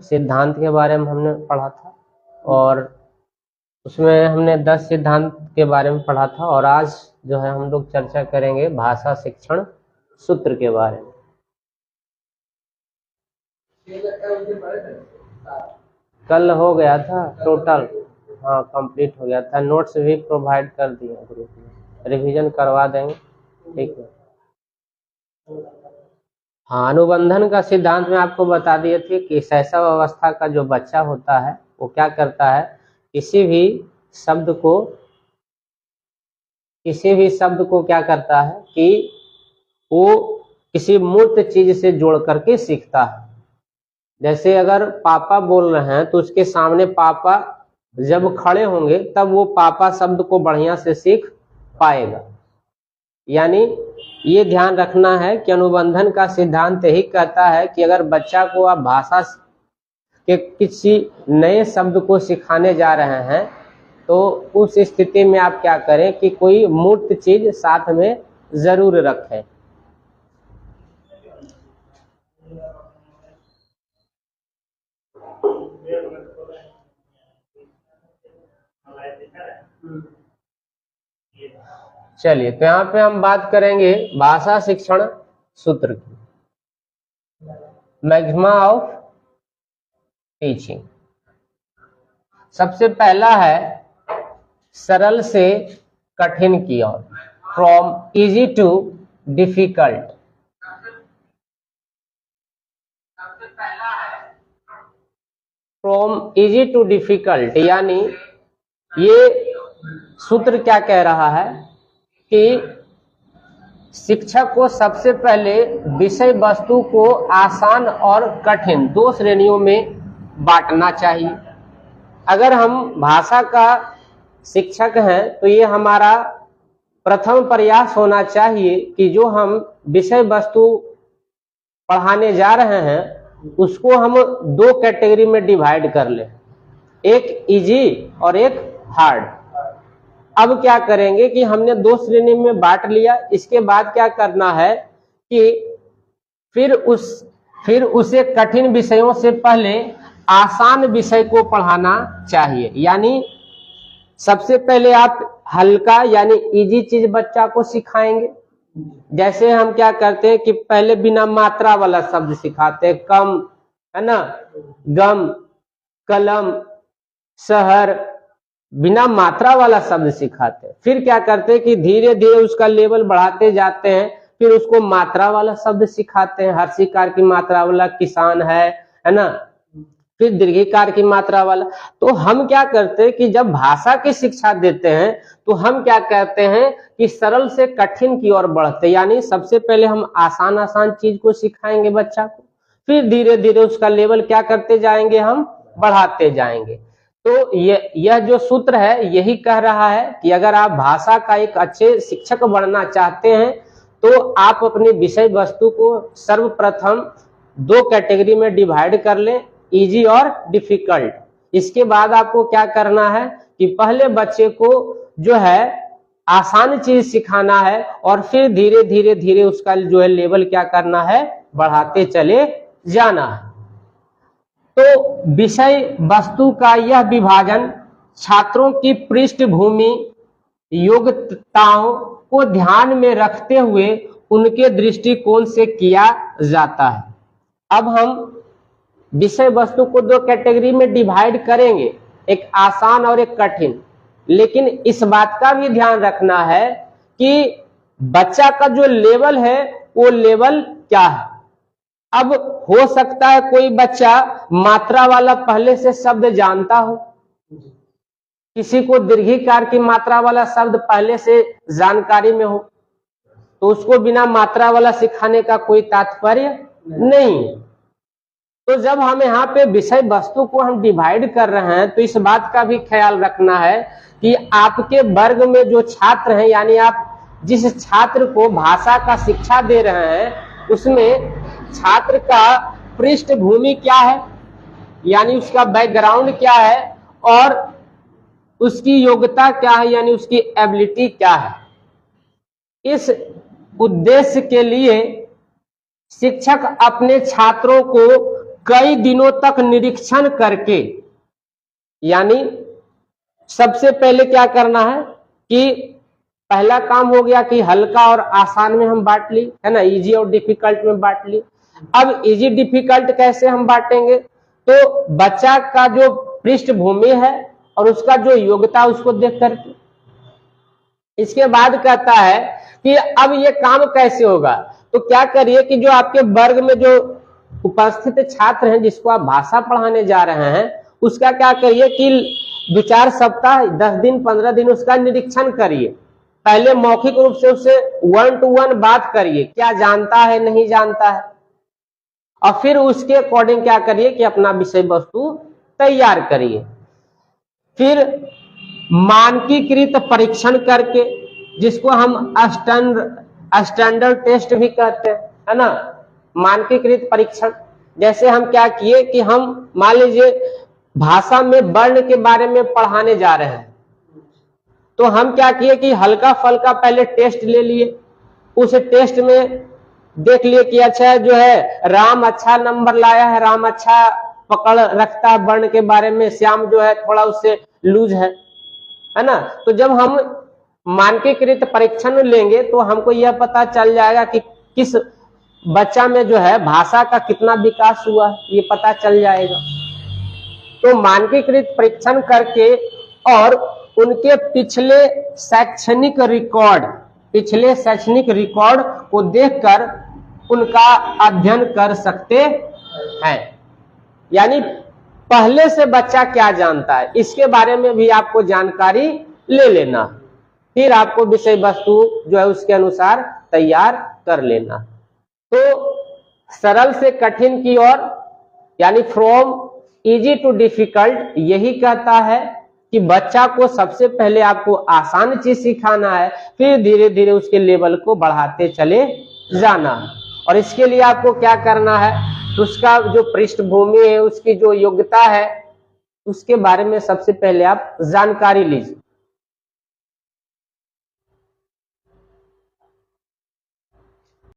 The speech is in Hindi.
सिद्धांत के बारे में हमने पढ़ा था और उसमें हमने 10 सिद्धांत के बारे में पढ़ा था और आज जो है हम लोग चर्चा करेंगे भाषा शिक्षण सूत्र के बारे में। कल हो गया था टोटल, हाँ कंप्लीट हो गया था। नोट्स भी प्रोवाइड कर दिया ग्रुप में, रिवीजन करवा देंगे, ठीक है। हाँ, अनुबंधन का सिद्धांत में आपको बता दिए थे कि शैशव अवस्था का जो बच्चा होता है वो क्या करता है, किसी भी शब्द को क्या करता है कि वो किसी मूर्त चीज से जोड़ करके सीखता है। जैसे अगर पापा बोल रहे हैं तो उसके सामने पापा जब खड़े होंगे तब वो पापा शब्द को बढ़िया से सीख पाएगा। यानी ये ध्यान रखना है कि अनुबंधन का सिद्धांत यही कहता है कि अगर बच्चा को आप भाषा के किसी नए शब्द को सिखाने जा रहे हैं तो उस स्थिति में आप क्या करें कि कोई मूर्त चीज साथ में जरूर रखें। चलिए, तो यहाँ पे हम बात करेंगे भाषा शिक्षण सूत्र की, मैग्मा ऑफ टीचिंग। सबसे पहला है सरल से कठिन की ओर, from easy to difficult. From easy to difficult, यानी ये सूत्र क्या कह रहा है कि शिक्षक को सबसे पहले विषय वस्तु को आसान और कठिन 2 श्रेणियों में बांटना चाहिए। अगर हम भाषा का शिक्षक हैं तो ये हमारा प्रथम प्रयास होना चाहिए कि जो हम विषय वस्तु पढ़ाने जा रहे हैं उसको हम 2 कैटेगरी में डिवाइड कर लें, एक इजी और एक हार्ड। अब क्या करेंगे कि हमने 2 श्रेणी में बांट लिया, इसके बाद क्या करना है कि फिर उसे कठिन विषयों से पहले आसान विषय को पढ़ाना चाहिए। यानी सबसे पहले आप हल्का यानी इजी चीज बच्चा को सिखाएंगे। जैसे हम क्या करते हैं कि पहले बिना मात्रा वाला शब्द सिखाते हैं, कम, है ना, गम, कलम, शहर, बिना मात्रा वाला शब्द सिखाते हैं। फिर क्या करते हैं कि धीरे धीरे उसका लेवल बढ़ाते जाते हैं, फिर उसको मात्रा वाला शब्द सिखाते हैं। हर्षिकार की मात्रा वाला किसान है ना, फिर दीर्घिकार की मात्रा वाला। तो हम क्या करते हैं कि जब भाषा की शिक्षा देते हैं तो हम क्या कहते हैं कि सरल से कठिन की ओर बढ़ते, यानी सबसे पहले हम आसान चीज को सिखाएंगे बच्चा को, फिर धीरे धीरे उसका लेवल क्या करते जाएंगे, हम बढ़ाते जाएंगे। तो यह जो सूत्र है यही कह रहा है कि अगर आप भाषा का एक अच्छे शिक्षक बनना चाहते हैं तो आप अपने विषय वस्तु को सर्वप्रथम 2 कैटेगरी में डिवाइड कर लें, इजी और डिफिकल्ट। इसके बाद आपको क्या करना है कि पहले बच्चे को जो है आसान चीज सिखाना है और फिर धीरे धीरे उसका जो है लेवल क्या करना है, बढ़ाते चले जाना है। तो विषय वस्तु का यह विभाजन छात्रों की पृष्ठभूमि, योग्यताओं को ध्यान में रखते हुए उनके दृष्टिकोण से किया जाता है। अब हम विषय वस्तु को 2 कैटेगरी में डिवाइड करेंगे, एक आसान और एक कठिन। लेकिन इस बात का भी ध्यान रखना है कि बच्चा का जो लेवल है वो लेवल क्या है। अब हो सकता है कोई बच्चा मात्रा वाला पहले से शब्द जानता हो, किसी को दीर्घिकार की मात्रा वाला शब्द पहले से जानकारी में हो, तो उसको बिना मात्रा वाला सिखाने का कोई तात्पर्य नहीं। तो जब हम यहाँ पे विषय वस्तु को हम डिवाइड कर रहे हैं तो इस बात का भी ख्याल रखना है कि आपके वर्ग में जो छात्र हैं, यानी आप जिस छात्र को भाषा का शिक्षा दे रहे हैं उसमें छात्र का पृष्ठभूमि क्या है, यानी उसका बैकग्राउंड क्या है और उसकी योग्यता क्या है, यानी उसकी एबिलिटी क्या है। इस उद्देश्य के लिए शिक्षक अपने छात्रों को कई दिनों तक निरीक्षण करके, यानी सबसे पहले क्या करना है कि पहला काम हो गया कि हल्का और आसान में हम बांट ली, है ना, इजी और डिफिकल्ट में बांट ली। अब इजी डिफिकल्ट कैसे हम बांटेंगे, तो बच्चा का जो पृष्ठभूमि है और उसका जो योग्यता उसको देख करके। इसके बाद कहता है कि अब ये काम कैसे होगा, तो क्या करिए कि जो आपके वर्ग में जो उपस्थित छात्र हैं जिसको आप भाषा पढ़ाने जा रहे हैं, उसका क्या करिए कि 2-4 सप्ताह, 10 दिन, 15 दिन उसका निरीक्षण करिए। पहले मौखिक रूप से उससे 1 to 1 बात करिए, क्या जानता है नहीं जानता है, और फिर उसके अकॉर्डिंग क्या करिए कि अपना विषय वस्तु तैयार करिए। फिर मानकीकृत परीक्षण करके, जिसको हम स्टैंडर्ड टेस्ट भी कहते हैं, है ना, मानकीकृत परीक्षण। जैसे हम क्या किए कि हम मान लीजिए भाषा में वर्ण के बारे में पढ़ाने जा रहे हैं, तो हम क्या किए कि हल्का फल्का पहले टेस्ट ले लिए। उस टेस्ट में देख लिए कि अच्छा जो है राम अच्छा नंबर लाया है, राम अच्छा पकड़ रखता है वर्ण के बारे में, श्याम जो है थोड़ा उससे लूज है ना। तो जब हम मानकीकृत परीक्षण लेंगे तो हमको यह पता चल जाएगा कि किस बच्चा में जो है भाषा का कितना विकास हुआ है, ये पता चल जाएगा। तो मानकीकृत परीक्षण करके और उनके पिछले शैक्षणिक रिकॉर्ड को देखकर उनका अध्ययन कर सकते हैं। यानी पहले से बच्चा क्या जानता है इसके बारे में भी आपको जानकारी ले लेना, फिर आपको विषय वस्तु जो है उसके अनुसार तैयार कर लेना। तो सरल से कठिन की ओर, यानी फ्रॉम इजी टू डिफिकल्ट, यही कहता है कि बच्चा को सबसे पहले आपको आसान चीज सिखाना है, फिर धीरे धीरे उसके लेवल को बढ़ाते चले जाना है। और इसके लिए आपको क्या करना है, उसका जो पृष्ठभूमि है, उसकी जो योग्यता है, उसके बारे में सबसे पहले आप जानकारी लीजिए।